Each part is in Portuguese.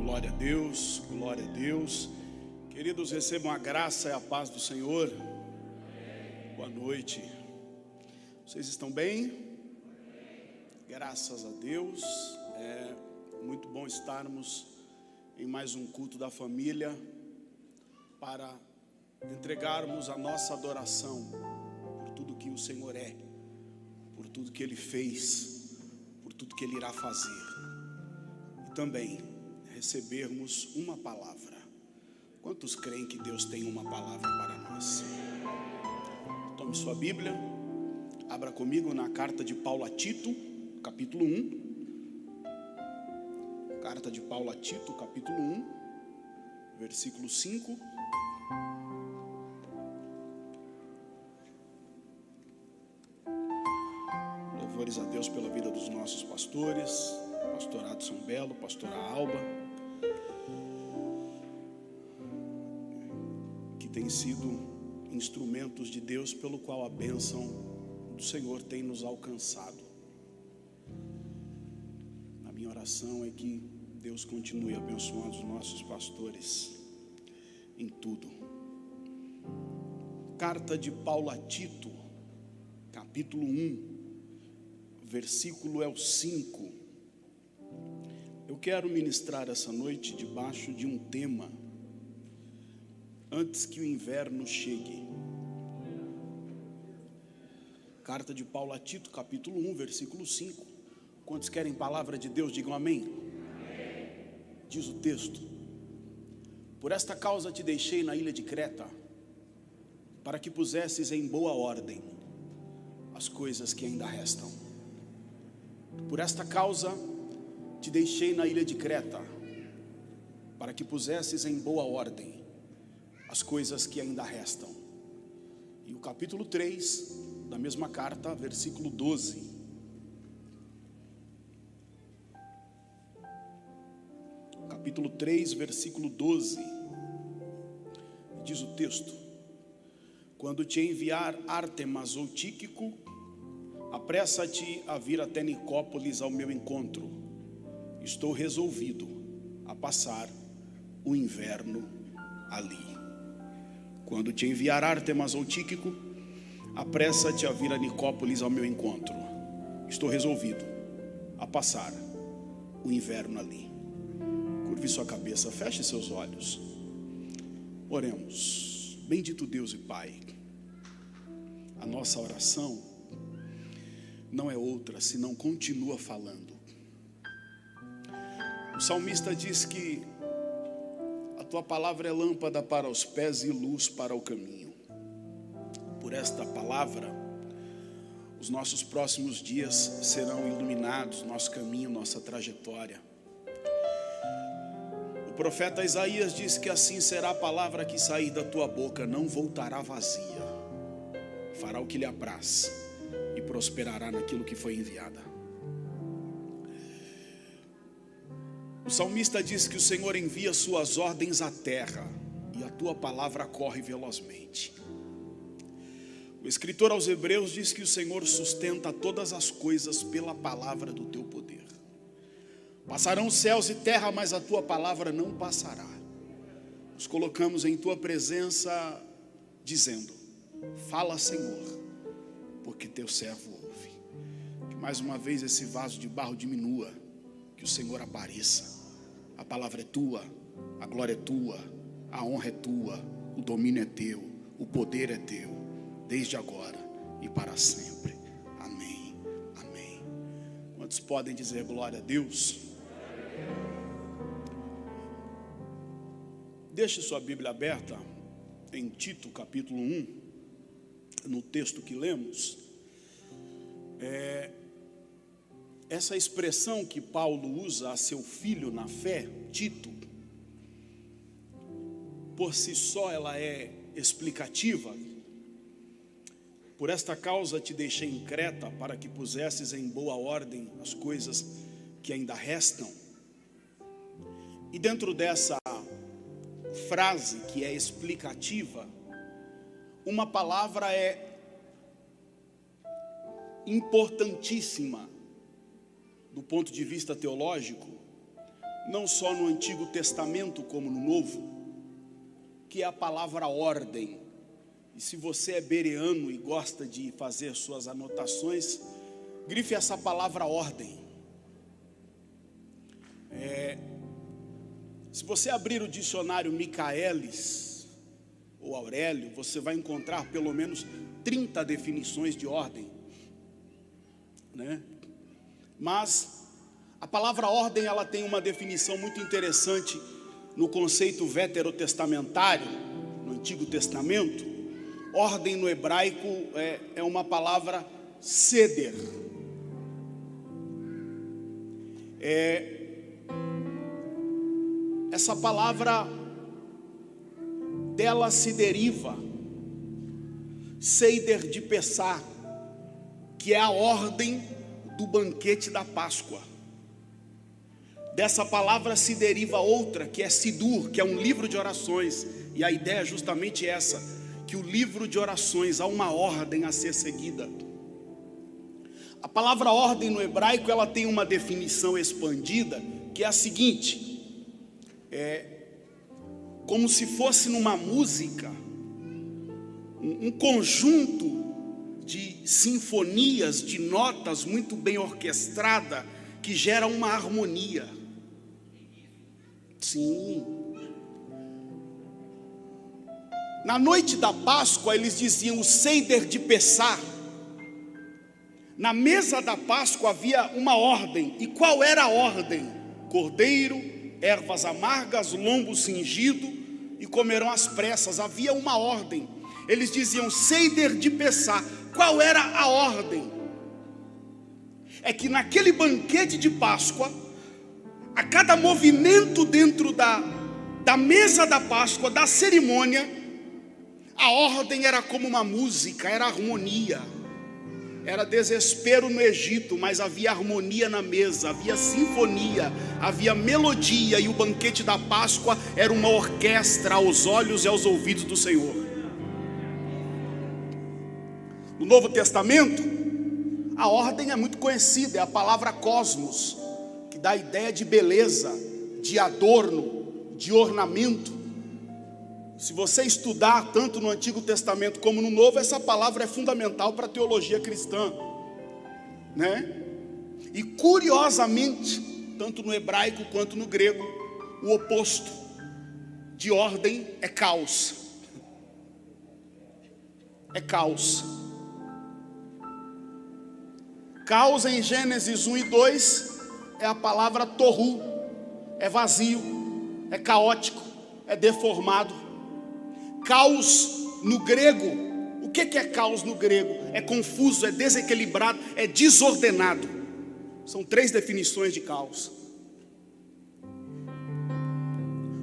Glória a Deus, glória a Deus. Queridos, recebam a graça e a paz do Senhor. Boa noite. Vocês estão bem? Graças a Deus. É muito bom estarmos em mais um culto da família para entregarmos a nossa adoração por tudo que o Senhor é, por tudo que Ele fez, por tudo que Ele irá fazer. E também recebermos uma palavra. Quantos creem que Deus tem uma palavra para nós? Tome sua Bíblia, abra comigo na carta de Paulo a Tito, capítulo 1. Carta de Paulo a Tito, capítulo 1, versículo 5. Louvores a Deus pela vida dos nossos pastores, pastorado São Belo, pastora Alba, que têm sido instrumentos de Deus pelo qual a bênção do Senhor tem nos alcançado. A minha oração é que Deus continue abençoando os nossos pastores em tudo. Carta de Paulo a Tito, capítulo 1, versículo é o 5. Eu quero ministrar essa noite debaixo de um tema: antes que o inverno chegue. Carta de Paulo a Tito, capítulo 1, versículo 5. Quantos querem palavra de Deus, digam amém. Diz o texto: por esta causa te deixei na ilha de Creta, para que pusesses em boa ordem as coisas que ainda restam. Por esta causa te deixei na ilha de Creta, para que pusesses em boa ordem as coisas que ainda restam. E o capítulo 3 da mesma carta, versículo 12. Capítulo 3, versículo 12. Diz o texto: quando te enviar Ártemas ou Tíquico, apressa-te a vir até Nicópolis ao meu encontro. Estou resolvido a passar o inverno ali. Quando te enviar Ártemas ou Tíquico, apressa-te a vir a Nicópolis ao meu encontro. Estou resolvido a passar o inverno ali. Curve sua cabeça, feche seus olhos. Oremos. Bendito Deus e Pai, a nossa oração não é outra senão continua falando. O salmista diz que a tua palavra é lâmpada para os pés e luz para o caminho. Por esta palavra, os nossos próximos dias serão iluminados, nosso caminho, nossa trajetória. O profeta Isaías diz que assim será a palavra que sair da tua boca, não voltará vazia, fará o que lhe apraz e prosperará naquilo que foi enviada. O salmista diz que o Senhor envia suas ordens à terra e a tua palavra corre velozmente. O escritor aos Hebreus diz que o Senhor sustenta todas as coisas pela palavra do teu poder. Passarão céus e terra, mas a tua palavra não passará. Nos colocamos em tua presença dizendo: fala, Senhor, porque teu servo ouve. Que mais uma vez esse vaso de barro diminua, que o Senhor apareça. A palavra é tua, a glória é tua, a honra é tua, o domínio é teu, o poder é teu, desde agora e para sempre. Amém, amém. Quantos podem dizer glória a Deus? Deixe sua Bíblia aberta em Tito capítulo 1, no texto que lemos. Essa expressão que Paulo usa a seu filho na fé, Tito, por si só ela é explicativa. Por esta causa te deixei em Creta, para que pusesses em boa ordem as coisas que ainda restam. E dentro dessa frase que é explicativa, uma palavra é importantíssima do ponto de vista teológico, não só no Antigo Testamento como no Novo, que é a palavra ordem. E se você é bereano e gosta de fazer suas anotações, grife essa palavra ordem. Se você abrir o dicionário Michaelis ou Aurélio, você vai encontrar pelo menos 30 definições de ordem, né? Mas a palavra ordem, ela tem uma definição muito interessante no conceito veterotestamentário, no Antigo Testamento. Ordem no hebraico é uma palavra seder. Essa palavra, dela se deriva Seider de Pessah, que é a ordem do banquete da Páscoa. Dessa palavra se deriva outra, que é Sidur, que é um livro de orações. E a ideia é justamente essa, que o livro de orações há uma ordem a ser seguida. A palavra ordem no hebraico, ela tem uma definição expandida, que é a seguinte: como se fosse numa música, um conjunto de sinfonias, de notas muito bem orquestrada, que gera uma harmonia. Sim. Na noite da Páscoa, eles diziam o Seider de Pessah. Na mesa da Páscoa havia uma ordem. E qual era a ordem? Cordeiro, ervas amargas, lombo cingido, e comerão às pressas. Havia uma ordem. Eles diziam Seider de Pessah. Qual era a ordem? É que naquele banquete de Páscoa, a cada movimento dentro da mesa da Páscoa, da cerimônia, a ordem era como uma música, era harmonia. Era desespero no Egito, mas havia harmonia na mesa, havia sinfonia, havia melodia, e o banquete da Páscoa era uma orquestra aos olhos e aos ouvidos do Senhor. No Novo Testamento, a ordem é muito conhecida, é a palavra cosmos, que dá a ideia de beleza, de adorno, de ornamento. Se você estudar tanto no Antigo Testamento como no Novo, essa palavra é fundamental para a teologia cristã, né? E curiosamente, tanto no hebraico quanto no grego, o oposto de ordem é caos. É caos. Caos em Gênesis 1 e 2 é a palavra torru, é vazio, é caótico, é deformado. Caos no grego, o que é caos no grego? É confuso, é desequilibrado, é desordenado. São 3 definições de caos.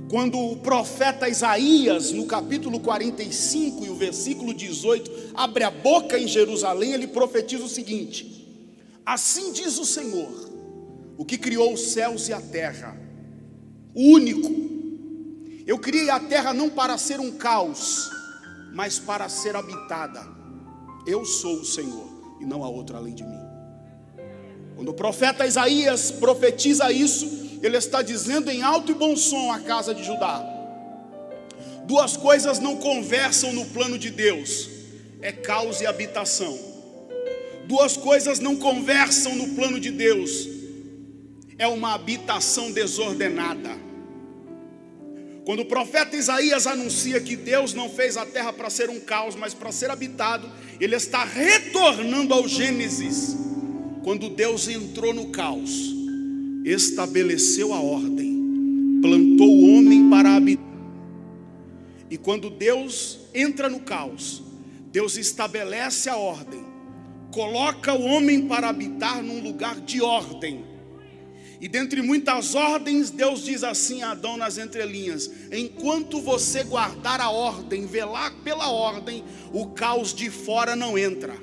Quando o profeta Isaías, no capítulo 45 e o versículo 18, abre a boca em Jerusalém, ele profetiza o seguinte: assim diz o Senhor, o que criou os céus e a terra, o único. Eu criei a terra não para ser um caos, mas para ser habitada. Eu sou o Senhor e não há outro além de mim. Quando o profeta Isaías profetiza isso, ele está dizendo em alto e bom som à casa de Judá: 2 coisas não conversam no plano de Deus, é caos e habitação. 2 coisas não conversam no plano de Deus, é uma habitação desordenada. Quando o profeta Isaías anuncia que Deus não fez a terra para ser um caos, mas para ser habitado, ele está retornando ao Gênesis, quando Deus entrou no caos, estabeleceu a ordem, plantou o homem para habitar. E quando Deus entra no caos, Deus estabelece a ordem, coloca o homem para habitar num lugar de ordem. E dentre muitas ordens, Deus diz assim a Adão nas entrelinhas: enquanto você guardar a ordem, velar pela ordem, o caos de fora não entra.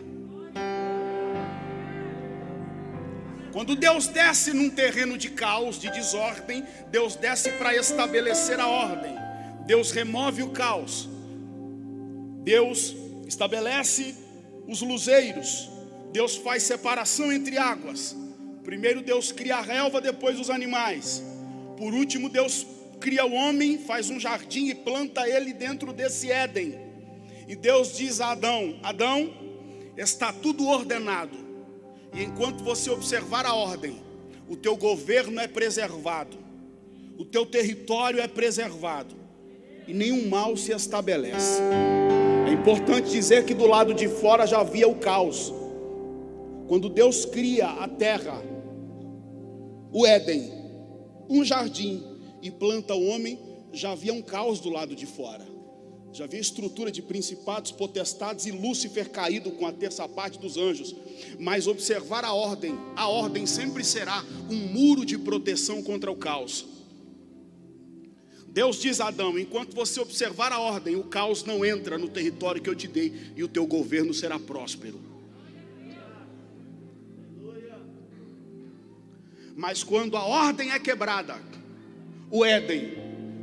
Quando Deus desce num terreno de caos, de desordem, Deus desce para estabelecer a ordem. Deus remove o caos. Deus estabelece os luzeiros. Deus faz separação entre águas. Primeiro Deus cria a relva, depois os animais. Por último, Deus cria o homem, faz um jardim e planta ele dentro desse Éden. E Deus diz a Adão: Adão, está tudo ordenado. E enquanto você observar a ordem, o teu governo é preservado, o teu território é preservado, e nenhum mal se estabelece. É importante dizer que do lado de fora já havia o caos. Quando Deus cria a terra, o Éden, um jardim, e planta o homem, já havia um caos do lado de fora. Já havia estrutura de principados, potestades e Lúcifer caído com a terça parte dos anjos. Mas observar a ordem sempre será um muro de proteção contra o caos. Deus diz a Adão: enquanto você observar a ordem, o caos não entra no território que eu te dei, e o teu governo será próspero. Mas quando a ordem é quebrada, o Éden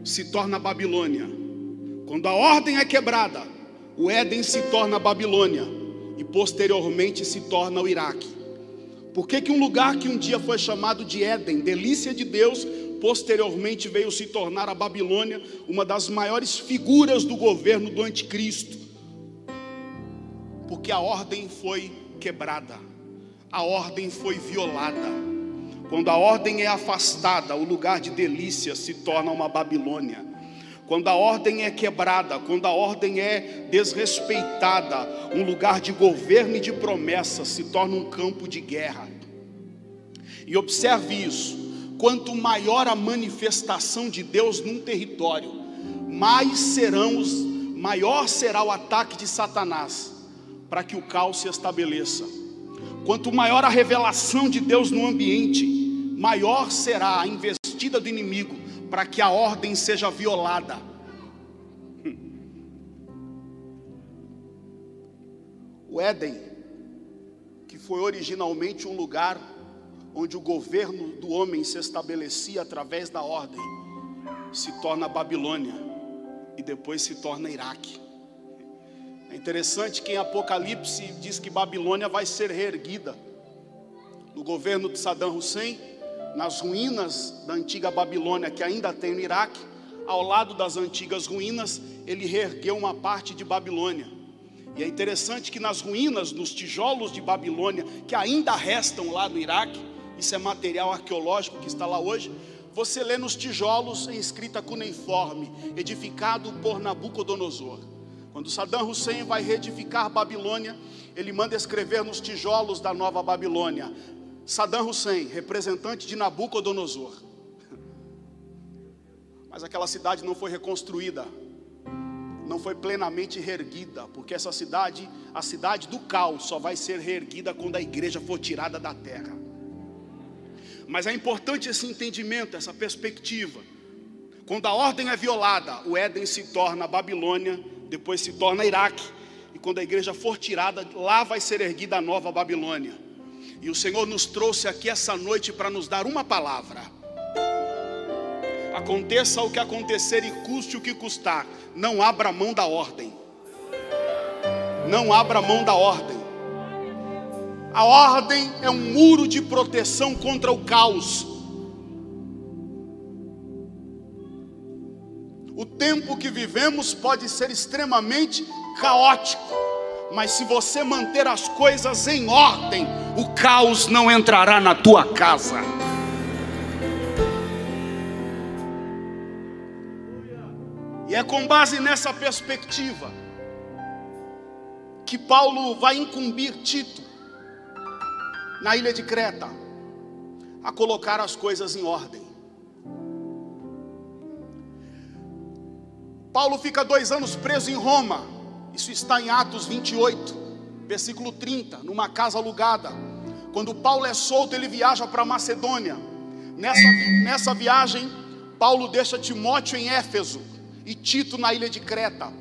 se torna Babilônia. Quando a ordem é quebrada, o Éden se torna Babilônia, e posteriormente se torna o Iraque. Por que um lugar que um dia foi chamado de Éden, delícia de Deus, posteriormente veio se tornar a Babilônia, uma das maiores figuras do governo do anticristo? Porque a ordem foi quebrada, a ordem foi violada. Quando a ordem é afastada, o lugar de delícia se torna uma Babilônia. Quando a ordem é quebrada, quando a ordem é desrespeitada, um lugar de governo e de promessa se torna um campo de guerra. E observe isso: quanto maior a manifestação de Deus num território, maior será o ataque de Satanás para que o caos se estabeleça. Quanto maior a revelação de Deus no ambiente, maior será a investida do inimigo para que a ordem seja violada. O Éden, que foi originalmente um lugar onde o governo do homem se estabelecia através da ordem, se torna Babilônia e depois se torna Iraque. É interessante que em Apocalipse diz que Babilônia vai ser reerguida. No governo de Saddam Hussein, nas ruínas da antiga Babilônia que ainda tem no Iraque, ao lado das antigas ruínas, ele reergueu uma parte de Babilônia. E é interessante que nas ruínas, nos tijolos de Babilônia que ainda restam lá no Iraque, isso é material arqueológico que está lá hoje, você lê nos tijolos em escrita cuneiforme: edificado por Nabucodonosor. Quando Saddam Hussein vai reedificar Babilônia, ele manda escrever nos tijolos da nova Babilônia: Saddam Hussein, representante de Nabucodonosor. Mas aquela cidade não foi reconstruída, não foi plenamente reerguida, porque essa cidade, a cidade do caos, só vai ser reerguida quando a igreja for tirada da terra. Mas é importante esse entendimento, essa perspectiva. Quando a ordem é violada, o Éden se torna Babilônia, depois se torna Iraque, e quando a igreja for tirada, lá vai ser erguida a nova Babilônia. E o Senhor nos trouxe aqui essa noite para nos dar uma palavra: aconteça o que acontecer e custe o que custar, não abra mão da ordem. Não abra mão da ordem. A ordem é um muro de proteção contra o caos. O tempo que vivemos pode ser extremamente caótico, mas se você manter as coisas em ordem, o caos não entrará na tua casa. E é com base nessa perspectiva que Paulo vai incumbir Tito, na ilha de Creta, a colocar as coisas em ordem. Paulo fica 2 anos preso em Roma. Isso está em Atos 28, versículo 30, numa casa alugada. Quando Paulo é solto, ele viaja para Macedônia. Nessa viagem, Paulo deixa Timóteo em Éfeso e Tito na ilha de Creta.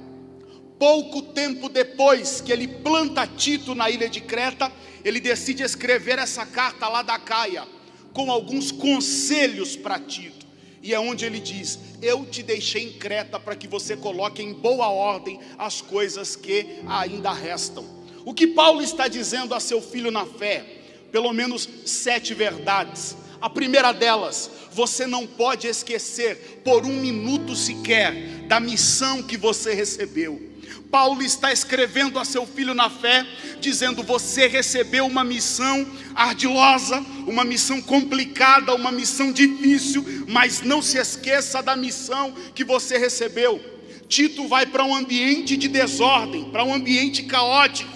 Pouco tempo depois que ele planta Tito na ilha de Creta, ele decide escrever essa carta lá da Caia, com alguns conselhos para Tito. E é onde ele diz: eu te deixei em Creta para que você coloque em boa ordem as coisas que ainda restam. O que Paulo está dizendo a seu filho na fé? Pelo menos 7 verdades. A primeira delas, você não pode esquecer por um minuto sequer da missão que você recebeu. Paulo está escrevendo a seu filho na fé, dizendo: você recebeu uma missão ardilosa, uma missão complicada, uma missão difícil, mas não se esqueça da missão que você recebeu. Tito vai para um ambiente de desordem, para um ambiente caótico,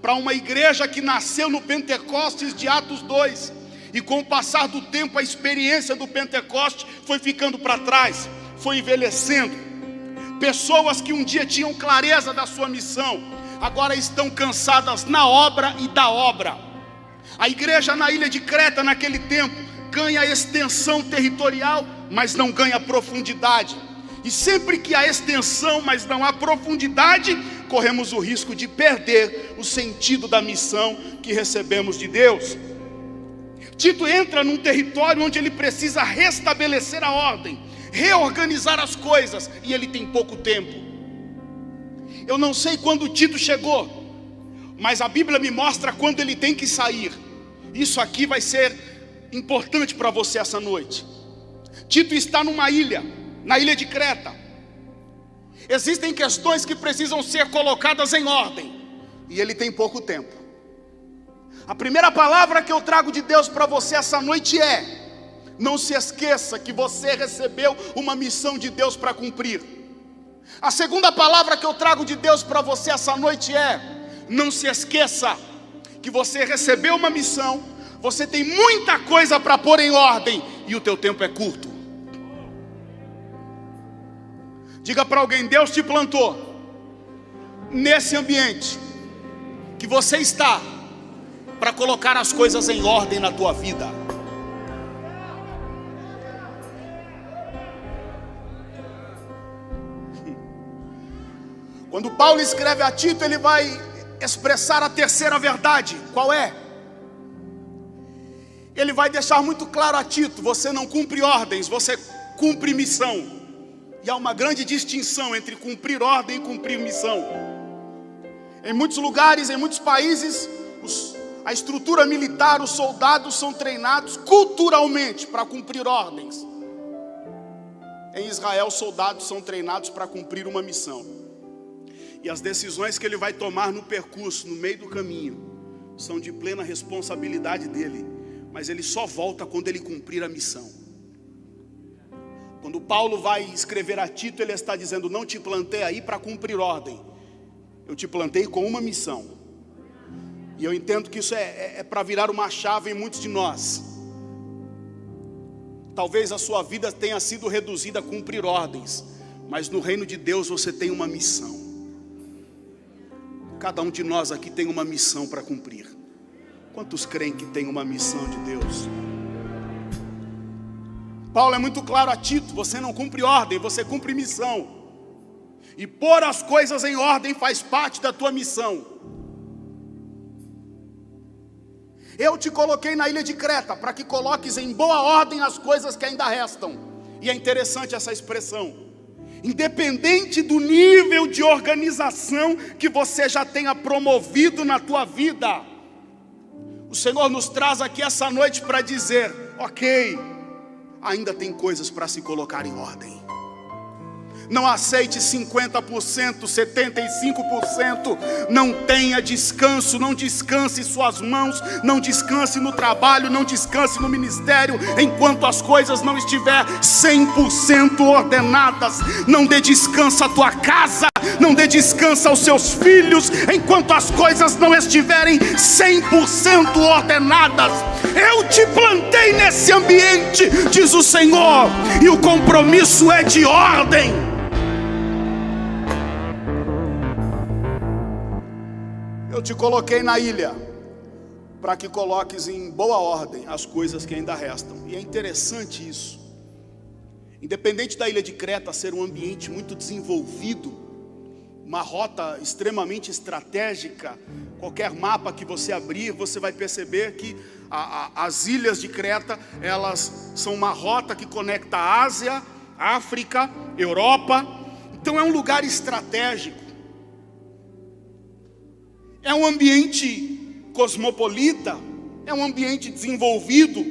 para uma igreja que nasceu no Pentecostes de Atos 2, e com o passar do tempo a experiência do Pentecoste foi ficando para trás, foi envelhecendo. Pessoas que um dia tinham clareza da sua missão, agora estão cansadas na obra e da obra. A igreja na ilha de Creta naquele tempo ganha extensão territorial, mas não ganha profundidade. E sempre que há extensão, mas não há profundidade, corremos o risco de perder o sentido da missão que recebemos de Deus. Tito entra num território onde ele precisa restabelecer a ordem, reorganizar as coisas, e ele tem pouco tempo. Eu não sei quando Tito chegou, mas a Bíblia me mostra quando ele tem que sair. Isso aqui vai ser importante para você essa noite. Tito está numa ilha, na ilha de Creta. Existem questões que precisam ser colocadas em ordem, e ele tem pouco tempo. A primeira palavra que eu trago de Deus para você essa noite é: não se esqueça que você recebeu uma missão de Deus para cumprir. A segunda palavra que eu trago de Deus para você essa noite é: não se esqueça que você recebeu uma missão, você tem muita coisa para pôr em ordem, e o teu tempo é curto. Diga para alguém: Deus te plantou nesse ambiente que você está para colocar as coisas em ordem na tua vida. Quando Paulo escreve a Tito, ele vai expressar a terceira verdade. Qual é? Ele vai deixar muito claro a Tito: você não cumpre ordens, você cumpre missão. E há uma grande distinção entre cumprir ordem e cumprir missão. Em muitos lugares, em muitos países, a estrutura militar, os soldados são treinados culturalmente para cumprir ordens. Em Israel, os soldados são treinados para cumprir uma missão. E as decisões que ele vai tomar no percurso, no meio do caminho, são de plena responsabilidade dele. Mas ele só volta quando ele cumprir a missão. Quando Paulo vai escrever a Tito, ele está dizendo: não te plantei aí para cumprir ordem, eu te plantei com uma missão. E eu entendo que isso é para virar uma chave em muitos de nós. Talvez a sua vida tenha sido reduzida a cumprir ordens, mas no reino de Deus você tem uma missão. Cada um de nós aqui tem uma missão para cumprir. Quantos creem que tem uma missão de Deus? Paulo é muito claro a Tito: você não cumpre ordem, você cumpre missão. E pôr as coisas em ordem faz parte da tua missão. Eu te coloquei na ilha de Creta para que coloques em boa ordem as coisas que ainda restam. E é interessante essa expressão. Independente do nível de organização que você já tenha promovido na tua vida, o Senhor nos traz aqui essa noite para dizer: ok, ainda tem coisas para se colocar em ordem. Não aceite 50%, 75%. Não tenha descanso, não descanse suas mãos, não descanse no trabalho, não descanse no ministério, enquanto as coisas não estiver 100% ordenadas. Não dê descanso à tua casa, não dê descanso aos seus filhos, enquanto as coisas não estiverem 100% ordenadas. Eu te plantei nesse ambiente, diz o Senhor, e o compromisso é de ordem. Eu te coloquei na ilha para que coloques em boa ordem as coisas que ainda restam. E é interessante isso. Independente da ilha de Creta ser um ambiente muito desenvolvido, uma rota extremamente estratégica, qualquer mapa que você abrir, você vai perceber que as ilhas de Creta, elas são uma rota que conecta a Ásia, África, Europa. Então é um lugar estratégico. É um ambiente cosmopolita, é um ambiente desenvolvido.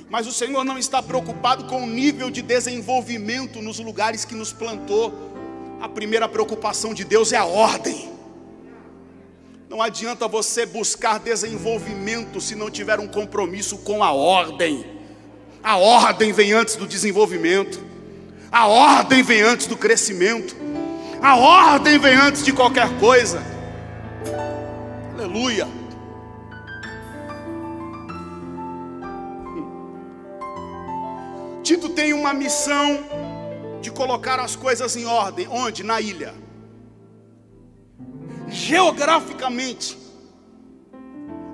Mas o Senhor não está preocupado com o nível de desenvolvimento nos lugares que nos plantou. A primeira preocupação de Deus é a ordem. Não adianta você buscar desenvolvimento se não tiver um compromisso com a ordem. A ordem vem antes do desenvolvimento. A ordem vem antes do crescimento. A ordem vem antes de qualquer coisa. Aleluia. Tito tem uma missão de colocar as coisas em ordem. Onde? Na ilha. Geograficamente,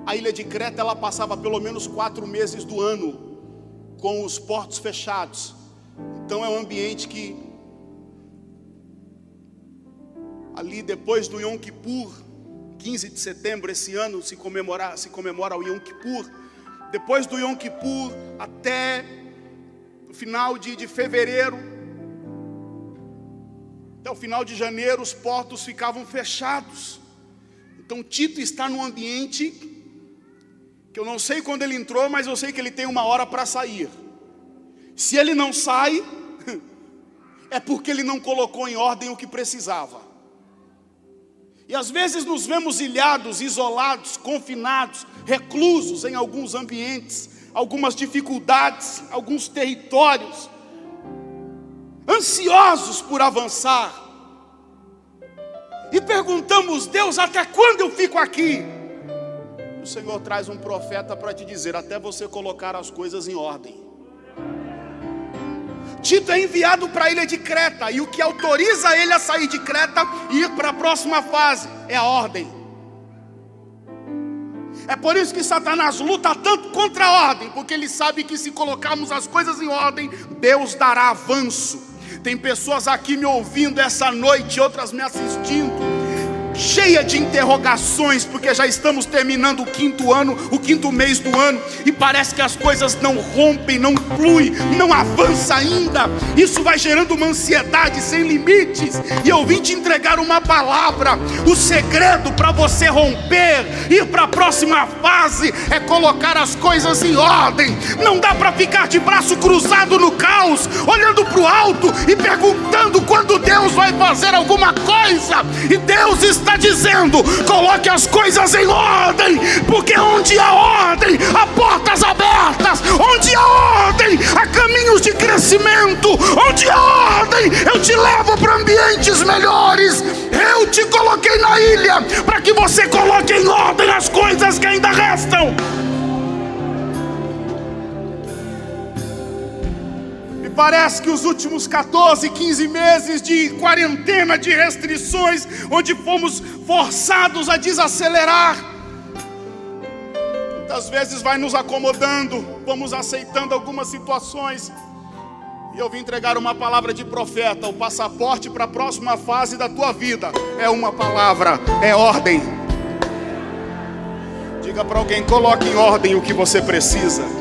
a ilha de Creta, ela passava pelo menos 4 meses do ano com os portos fechados. Então é um ambiente que ali depois do Yom Kippur, 15 de setembro esse ano se comemora o Yom Kippur. Depois do Yom Kippur até o final de fevereiro, até o final de janeiro, os portos ficavam fechados. Então Tito está num ambiente que eu não sei quando ele entrou, mas eu sei que ele tem uma hora para sair. Se ele não sai, é porque ele não colocou em ordem o que precisava. E às vezes nos vemos ilhados, isolados, confinados, reclusos em alguns ambientes, algumas dificuldades, alguns territórios, ansiosos por avançar, e perguntamos: Deus, até quando eu fico aqui? O Senhor traz um profeta para te dizer: até você colocar as coisas em ordem. Tito é enviado para a ilha de Creta, e o que autoriza ele a sair de Creta e ir para a próxima fase é a ordem. É por isso que Satanás luta tanto contra a ordem, porque ele sabe que se colocarmos as coisas em ordem, Deus dará avanço. Tem pessoas aqui me ouvindo essa noite, outras me assistindo, cheia de interrogações, porque já estamos terminando o 5º ano, o 5º mês do ano, e parece que as coisas não rompem, não fluem, não avança ainda. Isso vai gerando uma ansiedade sem limites, e eu vim te entregar uma palavra. O segredo para você romper, ir para a próxima fase, é colocar as coisas em ordem. Não dá para ficar de braço cruzado no caos, olhando para o alto e perguntando quando Deus vai fazer alguma coisa. E Deus está dizendo: coloque as coisas em ordem, porque onde há ordem, há portas abertas. Onde há ordem, há caminhos de crescimento. Onde há ordem, eu te levo para ambientes melhores. Eu te coloquei na ilha para que você coloque em ordem as coisas que ainda restam. Parece que os últimos 14, 15 meses de quarentena, de restrições, onde fomos forçados a desacelerar, muitas vezes vai nos acomodando, vamos aceitando algumas situações. E eu vim entregar uma palavra de profeta. O passaporte para a próxima fase da tua vida é uma palavra, é ordem. Diga para alguém: coloque em ordem o que você precisa.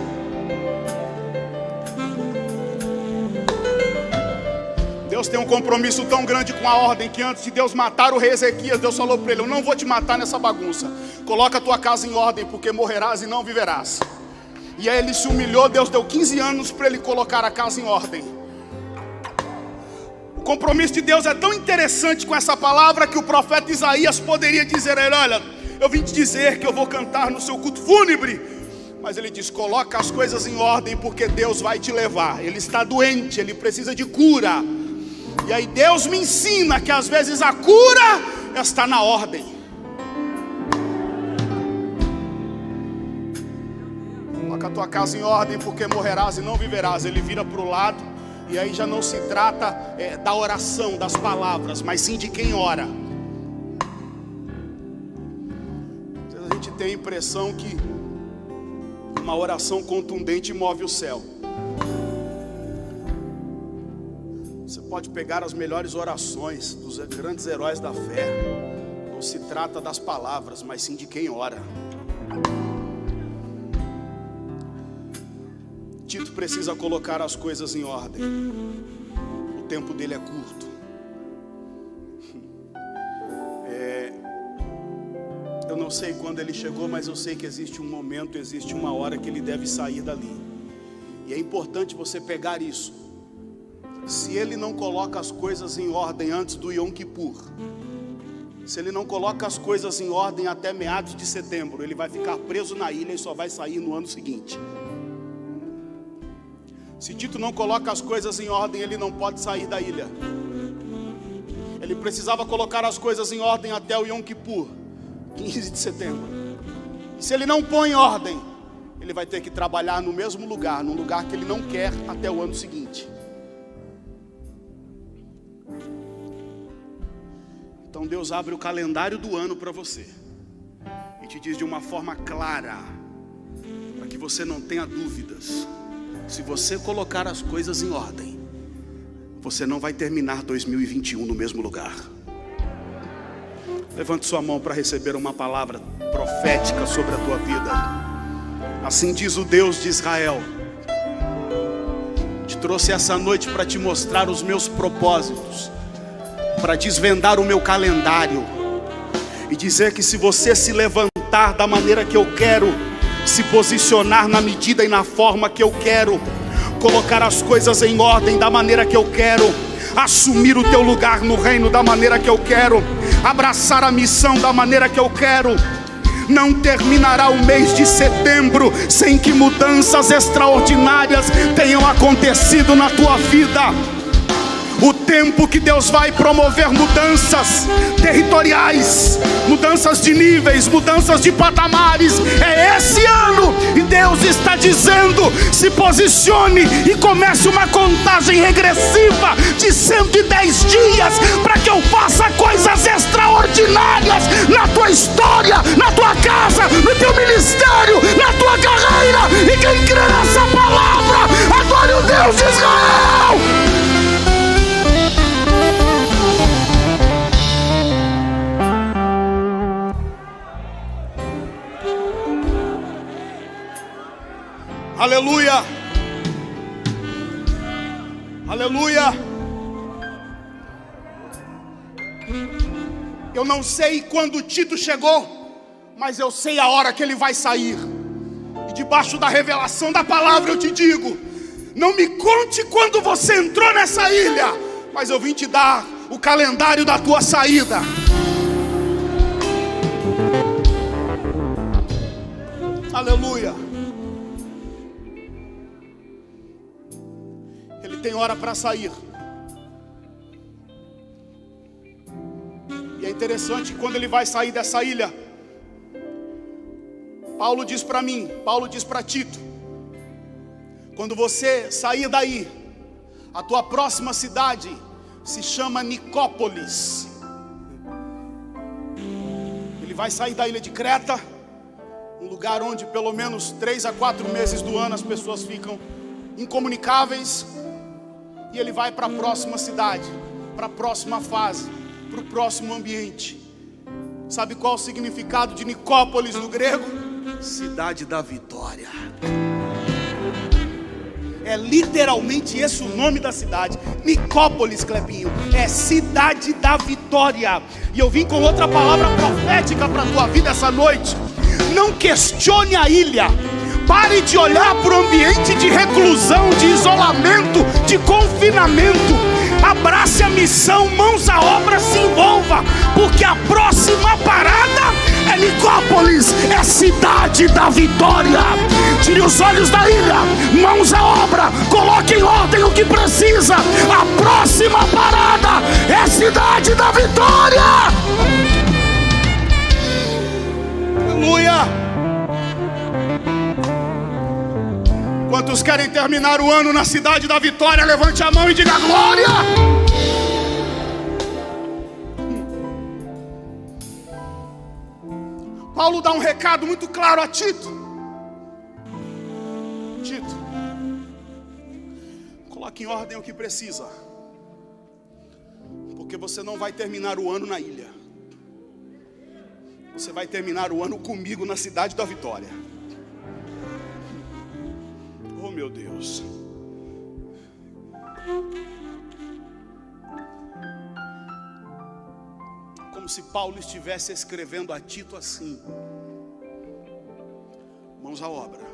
Deus tem um compromisso tão grande com a ordem que antes de Deus matar o rei Ezequias, Deus falou para ele: eu não vou te matar nessa bagunça. Coloca a tua casa em ordem, porque morrerás e não viverás. E aí ele se humilhou. Deus deu 15 anos para ele colocar a casa em ordem. O compromisso de Deus é tão interessante com essa palavra que o profeta Isaías poderia dizer a ele: olha, eu vim te dizer que eu vou cantar no seu culto fúnebre. Mas ele diz: coloca as coisas em ordem, porque Deus vai te levar. Ele está doente, ele precisa de cura. E aí Deus me ensina que às vezes a cura está na ordem. Coloca a tua casa em ordem, porque morrerás e não viverás. Ele vira para o lado, e aí já não se trata da oração, das palavras, mas sim de quem ora. A gente tem a impressão que uma oração contundente move o céu. Você pode pegar as melhores orações dos grandes heróis da fé. Não se trata das palavras, mas sim de quem ora. Tito precisa colocar as coisas em ordem. O tempo dele é curto. Eu não sei quando ele chegou, mas eu sei que existe um momento, existe uma hora que ele deve sair dali. E é importante você pegar isso. Se ele não coloca as coisas em ordem antes do Yom Kippur, se ele não coloca as coisas em ordem até meados de setembro, ele vai ficar preso na ilha e só vai sair no ano seguinte. Se Tito não coloca as coisas em ordem, ele não pode sair da ilha. Ele precisava colocar as coisas em ordem até o Yom Kippur, 15 de setembro. Se ele não põe em ordem, ele vai ter que trabalhar no mesmo lugar, num lugar que ele não quer, até o ano seguinte. Então Deus abre o calendário do ano para você e te diz de uma forma clara, para que você não tenha dúvidas. Se você colocar as coisas em ordem, você não vai terminar 2021 no mesmo lugar. Levante sua mão para receber uma palavra profética sobre a tua vida. Assim diz o Deus de Israel: te trouxe essa noite para te mostrar os meus propósitos, para desvendar o meu calendário e dizer que se você se levantar da maneira que eu quero, se posicionar na medida e na forma que eu quero, colocar as coisas em ordem da maneira que eu quero, assumir o teu lugar no reino da maneira que eu quero, abraçar a missão da maneira que eu quero, não terminará o mês de setembro sem que mudanças extraordinárias tenham acontecido na tua vida. O tempo que Deus vai promover mudanças territoriais, mudanças de níveis, mudanças de patamares, é esse ano. E Deus está dizendo: se posicione e comece uma contagem regressiva de 110 dias, para que eu faça coisas extraordinárias na tua história, na tua casa, no teu ministério, na tua carreira. E quem crê nessa palavra, adore o Deus de Israel. Aleluia, aleluia. Eu não sei quando Tito chegou, mas eu sei a hora que ele vai sair. E debaixo da revelação da palavra eu te digo: não me conte quando você entrou nessa ilha, mas eu vim te dar o calendário da tua saída. Aleluia. Ele tem hora para sair. E é interessante que quando ele vai sair dessa ilha, Paulo diz para mim, Paulo diz para Tito: quando você sair daí, a tua próxima cidade se chama Nicópolis. Ele vai sair da ilha de Creta, um lugar onde pelo menos 3 a 4 meses do ano as pessoas ficam incomunicáveis. E ele vai para a próxima cidade, para a próxima fase, para o próximo ambiente. Sabe qual o significado de Nicópolis no grego? Cidade da vitória. É literalmente esse o nome da cidade. Nicópolis, Clebinho, é cidade da vitória. E eu vim com outra palavra profética para a tua vida essa noite. Não questione a ilha. Pare de olhar para o ambiente de reclusão, de isolamento, de confinamento. Abrace a missão, mãos à obra, se envolva, porque a próxima parada é Nicópolis, é cidade da vitória. Tire os olhos da ilha, mãos à obra, coloque em ordem o que precisa. A próxima parada é cidade da vitória. Aleluia. Quantos querem terminar o ano na cidade da vitória? Levante a mão e diga glória. Paulo dá um recado muito claro a Tito. Tito, coloque em ordem o que precisa, porque você não vai terminar o ano na ilha. Você vai terminar o ano comigo na cidade da vitória. Oh, meu Deus. Como se Paulo estivesse escrevendo a Tito assim: mãos à obra,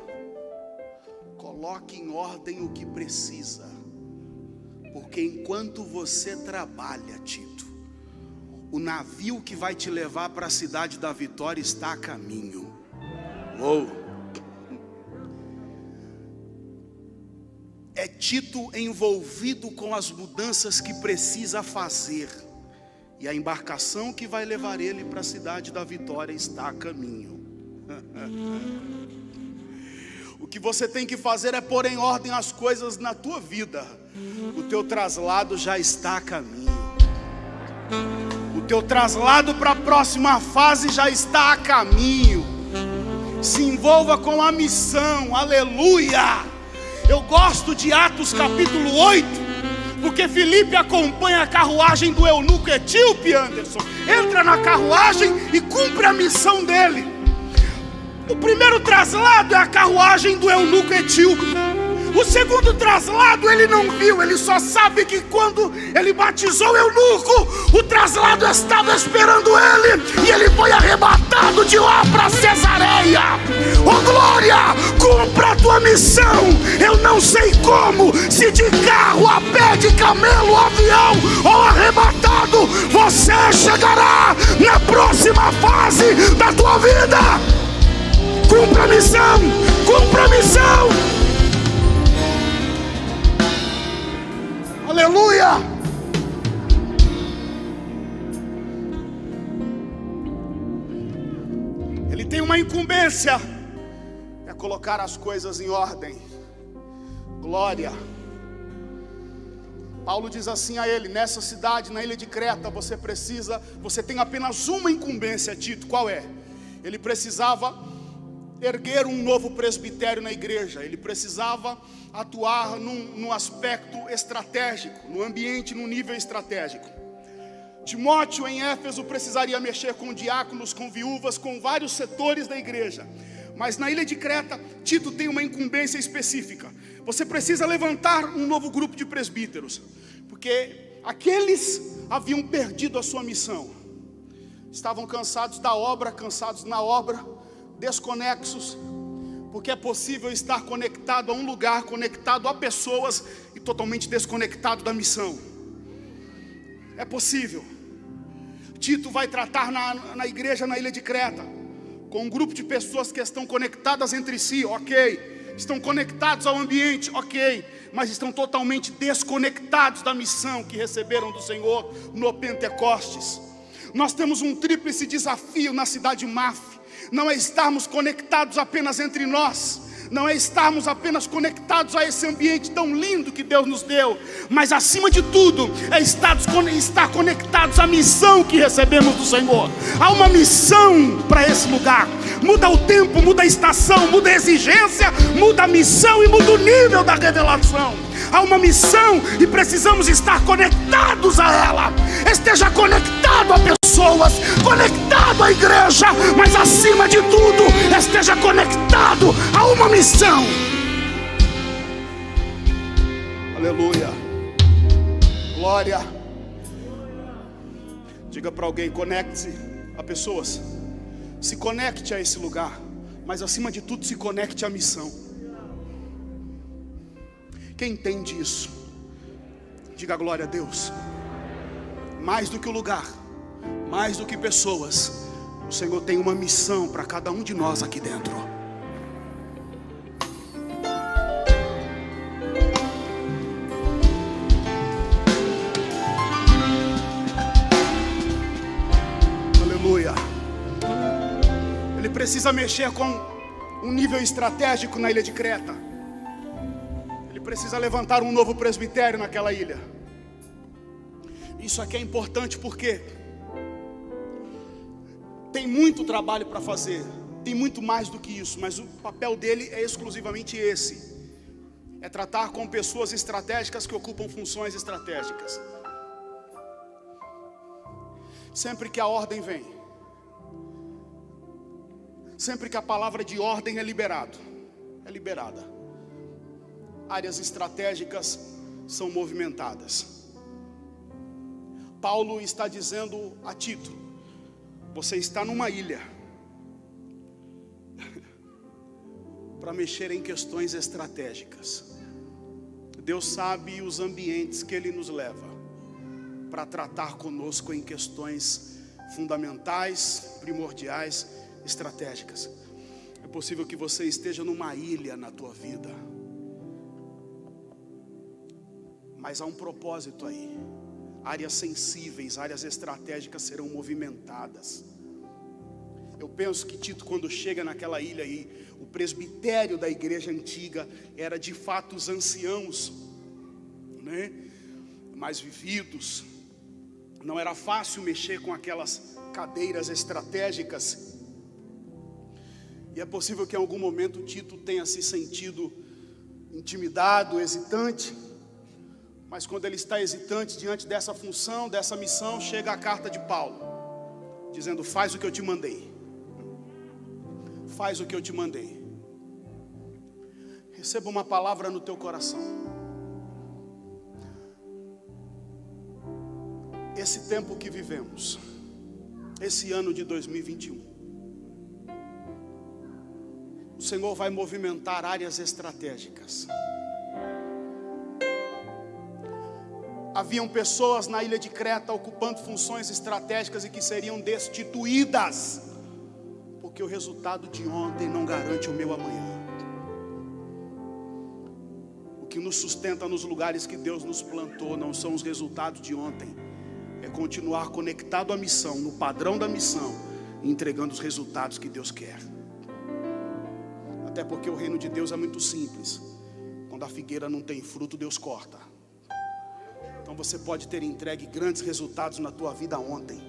coloque coloque em ordem o que precisa, porque enquanto você trabalha, Tito, o navio que vai te levar para a cidade da vitória está a caminho. É Tito envolvido com as mudanças que precisa fazer, e a embarcação que vai levar ele para a cidade da vitória está a caminho. O que você tem que fazer é pôr em ordem as coisas na tua vida. O teu traslado já está a caminho. O teu traslado para a próxima fase já está a caminho. Se envolva com a missão, aleluia. Eu gosto de Atos capítulo 8, porque Filipe acompanha a carruagem do eunuco etíope, Anderson. Entra na carruagem e cumpre a missão dele. O primeiro traslado é a carruagem do eunuco etíope. O segundo traslado ele não viu, ele só sabe que quando ele batizou o eunuco, o traslado estava esperando ele, e ele foi arrebatado de lá para Cesareia. Oh glória, cumpra a tua missão. Eu não sei como, se de carro, a pé, de camelo, avião ou arrebatado, você chegará na próxima fase da tua vida. Cumpra a missão, cumpra a missão. Aleluia! Ele tem uma incumbência, é colocar as coisas em ordem. Glória. Paulo diz assim a ele: nessa cidade, na ilha de Creta, você tem apenas uma incumbência, Tito. Qual é? Ele precisava erguer um novo presbitério na igreja. Ele precisava atuar num aspecto estratégico, no ambiente, no nível estratégico. Timóteo em Éfeso precisaria mexer com diáconos, com viúvas, com vários setores da igreja. Mas na ilha de Creta, Tito tem uma incumbência específica. Você precisa levantar um novo grupo de presbíteros, porque aqueles haviam perdido a sua missão. Estavam cansados da obra, cansados na obra, desconexos, porque é possível estar conectado a um lugar, conectado a pessoas e totalmente desconectado da missão. É possível. Tito vai tratar na igreja na ilha de Creta com um grupo de pessoas que estão conectadas entre si, ok, estão conectados ao ambiente, ok, mas estão totalmente desconectados da missão que receberam do Senhor no Pentecostes. Nós temos um tríplice desafio na cidade MAF. Não é estarmos conectados apenas entre nós, não é estarmos apenas conectados a esse ambiente tão lindo que Deus nos deu, mas acima de tudo é estar conectados à missão que recebemos do Senhor. Há uma missão para esse lugar. Muda o tempo, muda a estação, muda a exigência, muda a missão e muda o nível da revelação. Há uma missão e precisamos estar conectados a ela. Esteja conectado a pessoas, conectado à igreja, mas acima de tudo, esteja conectado a uma missão. Aleluia. Glória. Diga para alguém: conecte-se a pessoas. Se conecte a esse lugar, mas acima de tudo, se conecte à missão. Quem entende isso? Diga glória a Deus. Mais do que o lugar, mais do que pessoas, o Senhor tem uma missão para cada um de nós aqui dentro. Aleluia. Ele precisa mexer com um nível estratégico na ilha de Creta. Ele precisa levantar um novo presbitério naquela ilha. Isso aqui é importante porque tem muito trabalho para fazer, tem muito mais do que isso, mas o papel dele é exclusivamente esse: é tratar com pessoas estratégicas que ocupam funções estratégicas. Sempre que a ordem vem, sempre que a palavra de ordem é liberada, áreas estratégicas são movimentadas. Paulo está dizendo a Tito: você está numa ilha. para mexer em questões estratégicas. Deus sabe os ambientes que Ele nos leva para tratar conosco em questões fundamentais, primordiais, estratégicas. É possível que você esteja numa ilha na tua vida, mas há um propósito aí. Áreas sensíveis, áreas estratégicas serão movimentadas. Eu penso que Tito, quando chega naquela ilha aí, o presbitério da igreja antiga era de fato os anciãos, né? Mais vividos. Não era fácil mexer com aquelas cadeiras estratégicas. E é possível que em algum momento Tito tenha se sentido intimidado, hesitante. Mas quando ele está hesitante diante dessa função, dessa missão, chega a carta de Paulo, dizendo: faz o que eu te mandei. Faz o que eu te mandei. Receba uma palavra no teu coração. Esse tempo que vivemos, esse ano de 2021, o Senhor vai movimentar áreas estratégicas. Haviam pessoas na ilha de Creta ocupando funções estratégicas e que seriam destituídas, porque o resultado de ontem não garante o meu amanhã. O que nos sustenta nos lugares que Deus nos plantou não são os resultados de ontem, é continuar conectado à missão, no padrão da missão, entregando os resultados que Deus quer. Até porque o reino de Deus é muito simples. Quando a figueira não tem fruto, Deus corta. Então você pode ter entregue grandes resultados na tua vida ontem.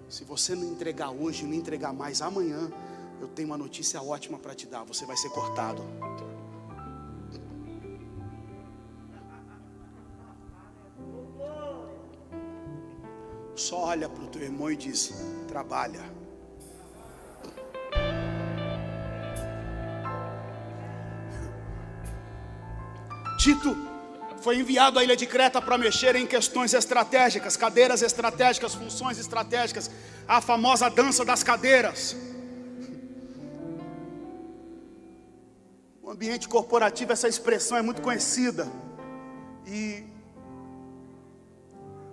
Se você não entregar hoje, não entregar mais amanhã, eu tenho uma notícia ótima para te dar: você vai ser cortado. Só olha para o teu irmão e diz: trabalha. Tito foi enviado à ilha de Creta para mexer em questões estratégicas, cadeiras estratégicas, funções estratégicas, a famosa dança das cadeiras. No ambiente corporativo essa expressão é muito conhecida. E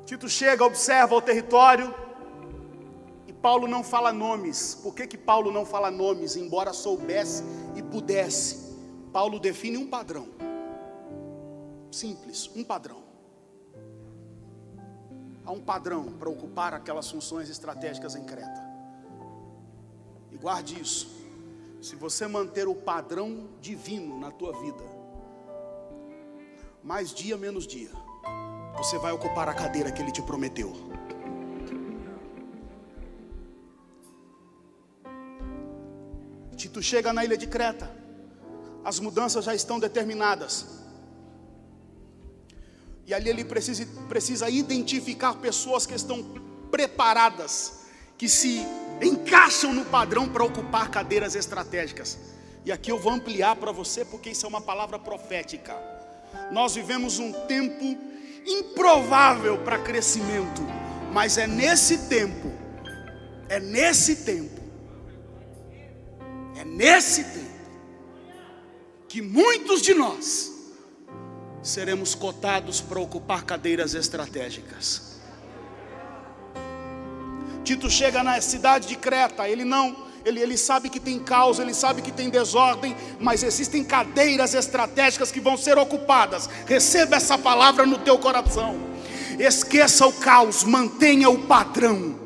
Tito chega, observa o território, e Paulo não fala nomes. Por que Paulo não fala nomes, embora soubesse e pudesse? Paulo define um padrão. Simples, um padrão. Há um padrão para ocupar aquelas funções estratégicas em Creta. E guarde isso. Se você manter o padrão divino na tua vida, mais dia menos dia, você vai ocupar a cadeira que Ele te prometeu. Tito chega na ilha de Creta. As mudanças já estão determinadas. E ali ele precisa identificar pessoas que estão preparadas, que se encaixam no padrão para ocupar cadeiras estratégicas. E aqui eu vou ampliar para você, porque isso é uma palavra profética. Nós vivemos um tempo improvável para crescimento, mas é nesse tempo que muitos de nós seremos cotados para ocupar cadeiras estratégicas. Tito chega na cidade de Creta, ele sabe que tem caos, ele sabe que tem desordem, mas existem cadeiras estratégicas que vão ser ocupadas. Receba essa palavra no teu coração. Esqueça o caos, mantenha o padrão.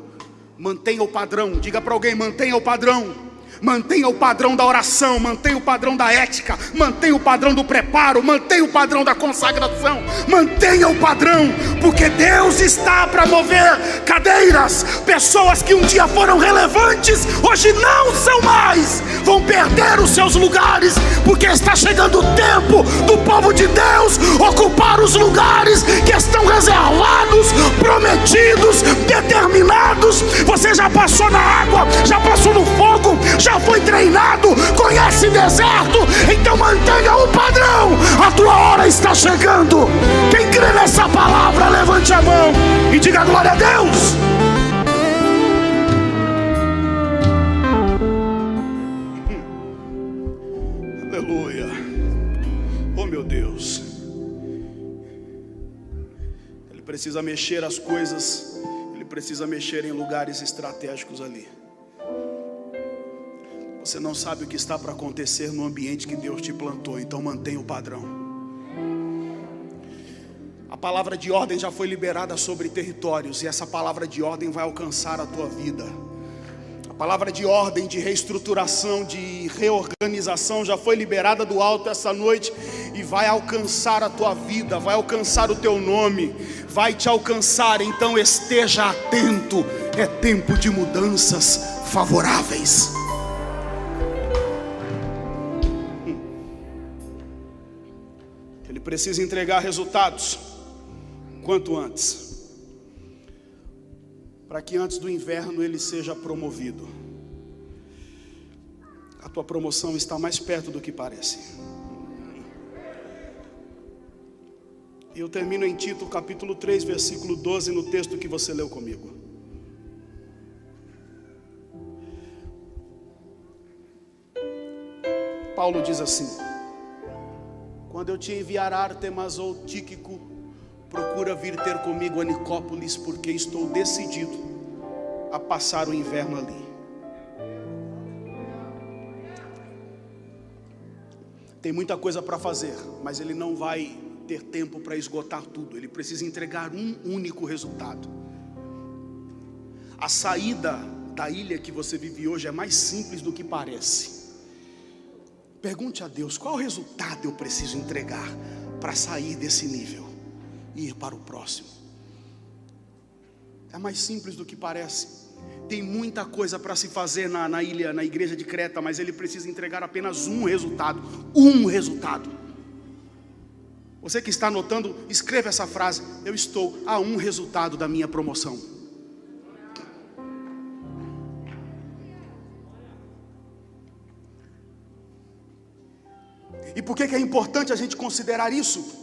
Mantenha o padrão, diga para alguém: mantenha o padrão. Mantenha o padrão da oração, mantenha o padrão da ética, mantenha o padrão do preparo, mantenha o padrão da consagração, mantenha o padrão, porque Deus está para mover cadeiras. Pessoas que um dia foram relevantes, hoje não são mais, vão perder os seus lugares, porque está chegando o tempo do povo de Deus ocupar os lugares que estão reservados, prometidos, determinados. Você já passou na água, já passou no fogo, já foi treinado, conhece deserto, então mantenha o padrão. A tua hora está chegando. Quem crê nessa palavra, levante a mão e diga glória a Deus. Ele precisa mexer as coisas, Ele precisa mexer em lugares estratégicos ali. Você não sabe o que está para acontecer no ambiente que Deus te plantou, então mantenha o padrão. A palavra de ordem já foi liberada sobre territórios, e essa palavra de ordem vai alcançar a tua vida. A palavra de ordem, de reestruturação, de reorganização já foi liberada do alto essa noite e vai alcançar a tua vida, vai alcançar o teu nome, vai te alcançar. Então esteja atento, é tempo de mudanças favoráveis. Ele precisa entregar resultados quanto antes, para que antes do inverno ele seja promovido. A tua promoção está mais perto do que parece. E eu termino em Tito capítulo 3, versículo 12, no texto que você leu comigo. Paulo diz assim: quando eu te enviar Ártemas ou Tíquico, procura vir ter comigo a Nicópolis, porque estou decidido a passar o inverno ali. Tem muita coisa para fazer, mas ele não vai ter tempo para esgotar tudo. Ele precisa entregar um único resultado. A saída da ilha que você vive hoje é mais simples do que parece. Pergunte a Deus: qual resultado eu preciso entregar para sair desse nível e ir para o próximo? É mais simples do que parece. Tem muita coisa para se fazer na ilha, na igreja de Creta, mas ele precisa entregar apenas um resultado. Um resultado. Você que está anotando, escreva essa frase: eu estou a um resultado da minha promoção. E por que é importante a gente considerar isso?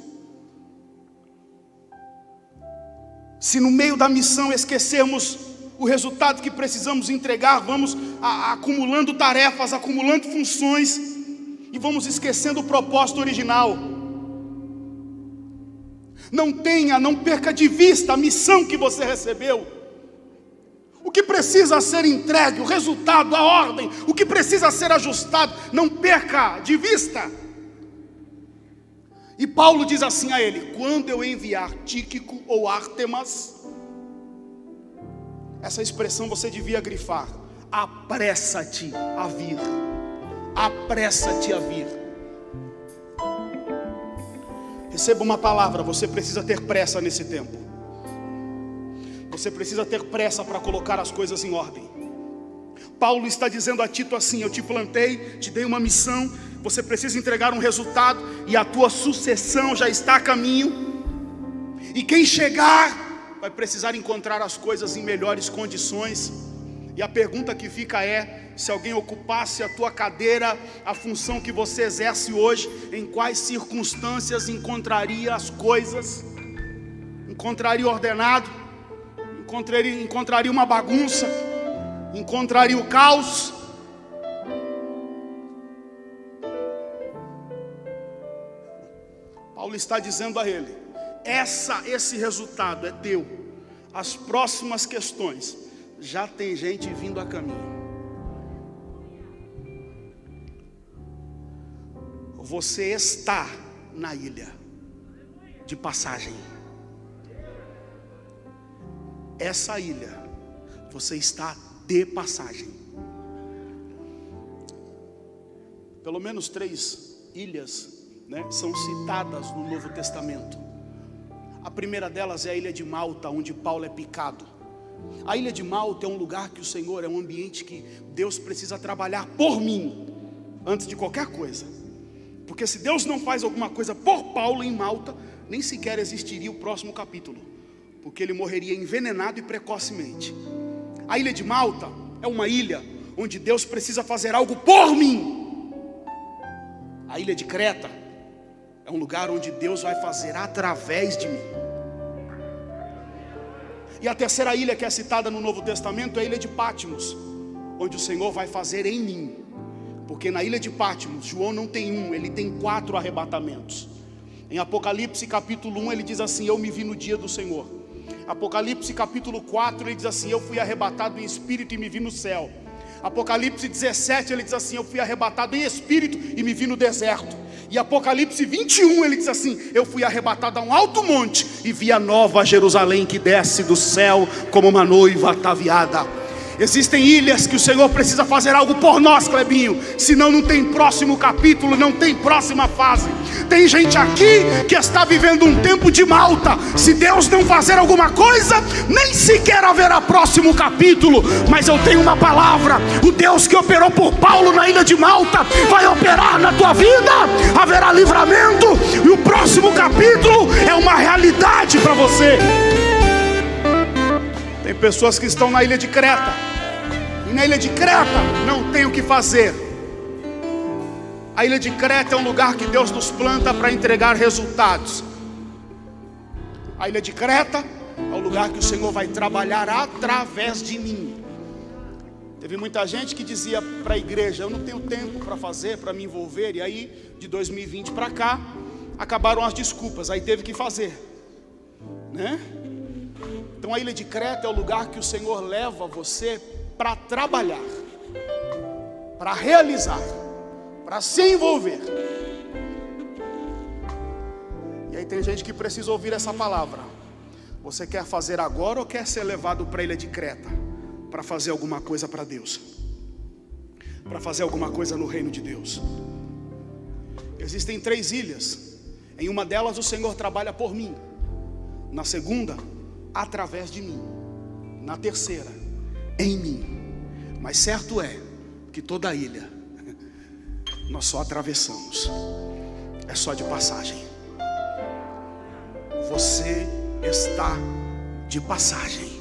Se no meio da missão esquecermos o resultado que precisamos entregar, vamos acumulando tarefas, acumulando funções, e vamos esquecendo o propósito original. Não perca de vista a missão que você recebeu. O que precisa ser entregue, o resultado, a ordem, o que precisa ser ajustado, não perca de vista. E Paulo diz assim a ele: quando eu enviar Tíquico ou Ártemas, essa expressão você devia grifar: apressa-te a vir. Apressa-te a vir. Receba uma palavra: você precisa ter pressa nesse tempo. Você precisa ter pressa para colocar as coisas em ordem. Paulo está dizendo a Tito assim: eu te plantei, te dei uma missão, você precisa entregar um resultado, e a tua sucessão já está a caminho. E quem chegar vai precisar encontrar as coisas em melhores condições. E a pergunta que fica é: se alguém ocupasse a tua cadeira, a função que você exerce hoje, em quais circunstâncias encontraria as coisas? Encontraria ordenado? Encontraria uma bagunça? Encontraria o caos? Paulo está dizendo a ele: esse resultado é teu. As próximas questões, já tem gente vindo a caminho. Você está na ilha de passagem. Essa ilha, você está de passagem. Pelo menos 3 ilhas, são citadas no Novo Testamento. A primeira delas é a ilha de Malta, onde Paulo é picado. A ilha de Malta é um lugar que o Senhor, é um ambiente que Deus precisa trabalhar por mim, antes de qualquer coisa. Porque se Deus não faz alguma coisa por Paulo em Malta, nem sequer existiria o próximo capítulo, porque ele morreria envenenado e precocemente. A ilha de Malta é uma ilha onde Deus precisa fazer algo por mim. A ilha de Creta é um lugar onde Deus vai fazer através de mim. E a terceira ilha que é citada no Novo Testamento é a ilha de Patmos, onde o Senhor vai fazer em mim. Porque na ilha de Patmos, João não tem 1, ele tem 4 arrebatamentos. Em Apocalipse capítulo 1 ele diz assim: eu me vi no dia do Senhor. Apocalipse capítulo 4 ele diz assim: eu fui arrebatado em espírito e me vi no céu. Apocalipse 17 ele diz assim: eu fui arrebatado em espírito e me vi no deserto. E Apocalipse 21 ele diz assim: eu fui arrebatado a um alto monte e vi a nova Jerusalém que desce do céu como uma noiva ataviada. Existem ilhas que o Senhor precisa fazer algo por nós, Clebinho, senão não tem próximo capítulo, não tem próxima fase. Tem gente aqui que está vivendo um tempo de Malta. Se Deus não fazer alguma coisa, nem sequer haverá próximo capítulo. Mas eu tenho uma palavra: o Deus que operou por Paulo na ilha de Malta vai operar na tua vida. Haverá livramento, e o próximo capítulo é uma realidade para você. Tem pessoas que estão na ilha de Creta, e na ilha de Creta não tem o que fazer. A ilha de Creta é um lugar que Deus nos planta para entregar resultados. A ilha de Creta é o lugar que o Senhor vai trabalhar através de mim. Teve muita gente que dizia para a igreja: eu não tenho tempo para fazer, para me envolver. E aí de 2020 para cá acabaram as desculpas, aí teve que fazer, né? Então a ilha de Creta é o lugar que o Senhor leva você para trabalhar, para realizar, para se envolver. E aí tem gente que precisa ouvir essa palavra. Você quer fazer agora ou quer ser levado para a ilha de Creta para fazer alguma coisa para Deus, para fazer alguma coisa no reino de Deus? Existem 3 ilhas. Em uma delas o Senhor trabalha por mim, na segunda através de mim, na terceira em mim. Mas certo é que toda a ilha nós só atravessamos, é só de passagem. Você está de passagem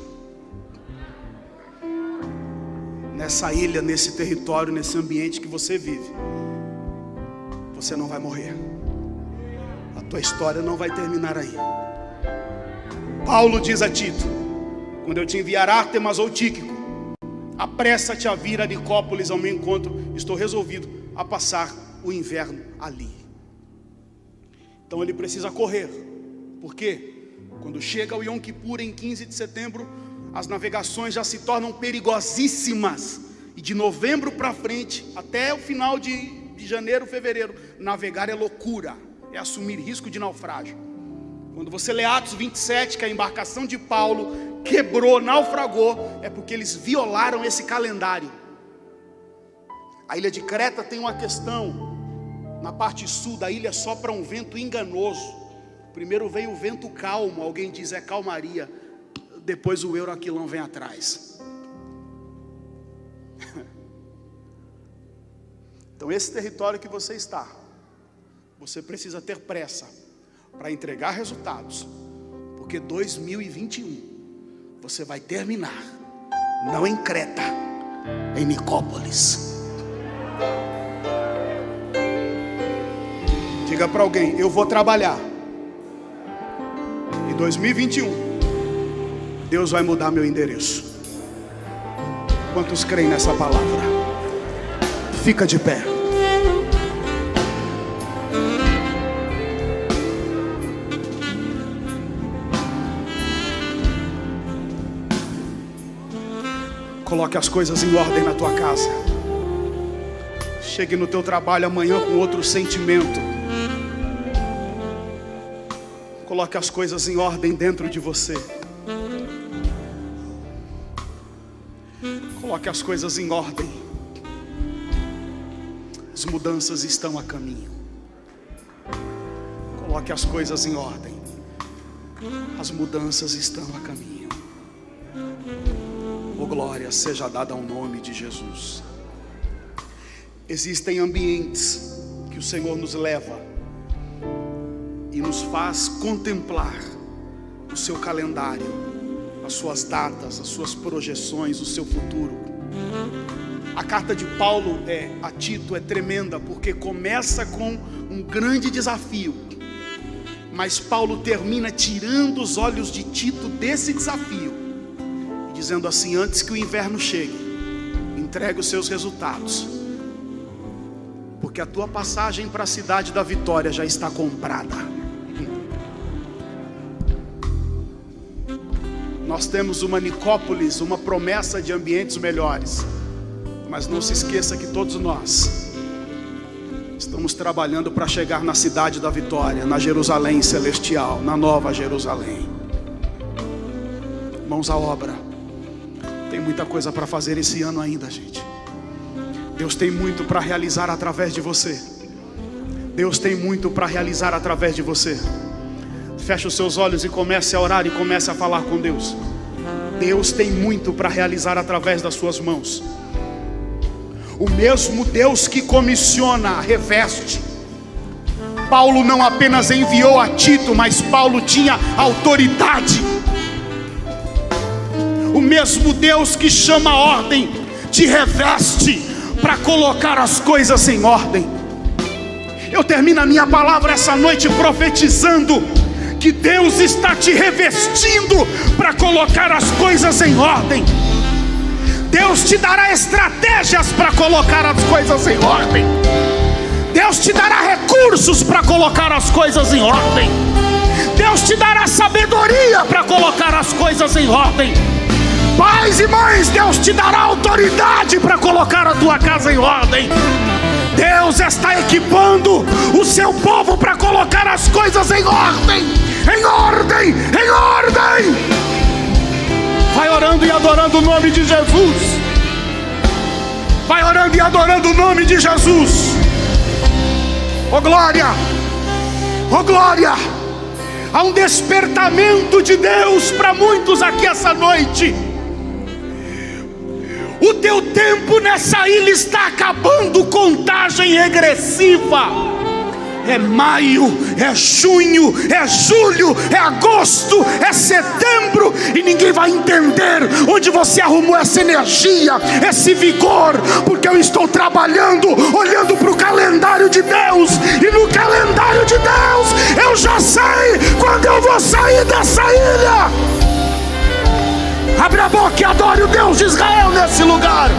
nessa ilha, nesse território, nesse ambiente que você vive. Você não vai morrer, a tua história não vai terminar aí. Paulo diz a Tito: quando eu te enviar Ártemas ou Tíquico, apressa-te a vir a Nicópolis ao meu encontro. Estou resolvido a passar o inverno ali. Então ele precisa correr, porque quando chega o Yom Kippur em 15 de setembro, as navegações já se tornam perigosíssimas. E de novembro para frente, até o final de janeiro, fevereiro, navegar é loucura, é assumir risco de naufrágio. Quando você lê Atos 27, que a embarcação de Paulo quebrou, naufragou, é porque eles violaram esse calendário. A ilha de Creta tem uma questão: na parte sul da ilha sopra um vento enganoso. Primeiro vem o vento calmo, alguém diz é calmaria, depois o Euraquilão vem atrás. Então esse território que você está, você precisa ter pressa para entregar resultados, porque 2021 você vai terminar não em Creta, em Nicópolis. Diga para alguém: eu vou trabalhar. Em 2021 Deus vai mudar meu endereço. Quantos creem nessa palavra? Fica de pé. Coloque as coisas em ordem na tua casa. Chegue no teu trabalho amanhã com outro sentimento. Coloque as coisas em ordem dentro de você. Coloque as coisas em ordem. As mudanças estão a caminho. Coloque as coisas em ordem. As mudanças estão a caminho. Glória seja dada ao nome de Jesus. Existem ambientes que o Senhor nos leva e nos faz contemplar o seu calendário, as suas datas, as suas projeções, o seu futuro. A carta de Paulo a Tito é tremenda, porque começa com um grande desafio, mas Paulo termina tirando os olhos de Tito desse desafio, dizendo assim: antes que o inverno chegue, entregue os seus resultados, porque a tua passagem para a cidade da vitória já está comprada. Nós temos uma Nicópolis, uma promessa de ambientes melhores. Mas não se esqueça que todos nós estamos trabalhando para chegar na cidade da vitória, na Jerusalém celestial, na nova Jerusalém. Mãos à obra. Tem muita coisa para fazer esse ano ainda, gente. Deus tem muito para realizar através de você. Deus tem muito para realizar através de você. Feche os seus olhos e comece a orar e comece a falar com Deus. Deus tem muito para realizar através das suas mãos. O mesmo Deus que comissiona, reveste. Paulo não apenas enviou a Tito, mas Paulo tinha autoridade. O mesmo Deus que chama a ordem, te reveste para colocar as coisas em ordem. Eu termino a minha palavra essa noite profetizando que Deus está te revestindo para colocar as coisas em ordem. Deus te dará estratégias para colocar as coisas em ordem. Deus te dará recursos para colocar as coisas em ordem. Deus te dará sabedoria para colocar as coisas em ordem. Pais e mães, Deus te dará autoridade para colocar a tua casa em ordem. Deus está equipando o seu povo para colocar as coisas em ordem. Em ordem, em ordem. Vai orando e adorando o nome de Jesus. Vai orando e adorando o nome de Jesus. Oh glória, oh glória. Há um despertamento de Deus para muitos aqui essa noite. O teu tempo nessa ilha está acabando, contagem regressiva. É maio, é junho, é julho, é agosto, é setembro, e ninguém vai entender onde você arrumou essa energia, esse vigor, porque eu estou trabalhando, olhando para o calendário de Deus, e no calendário de Deus eu já sei quando eu vou sair dessa ilha. Abre a boca e adore o Deus de Israel nesse lugar.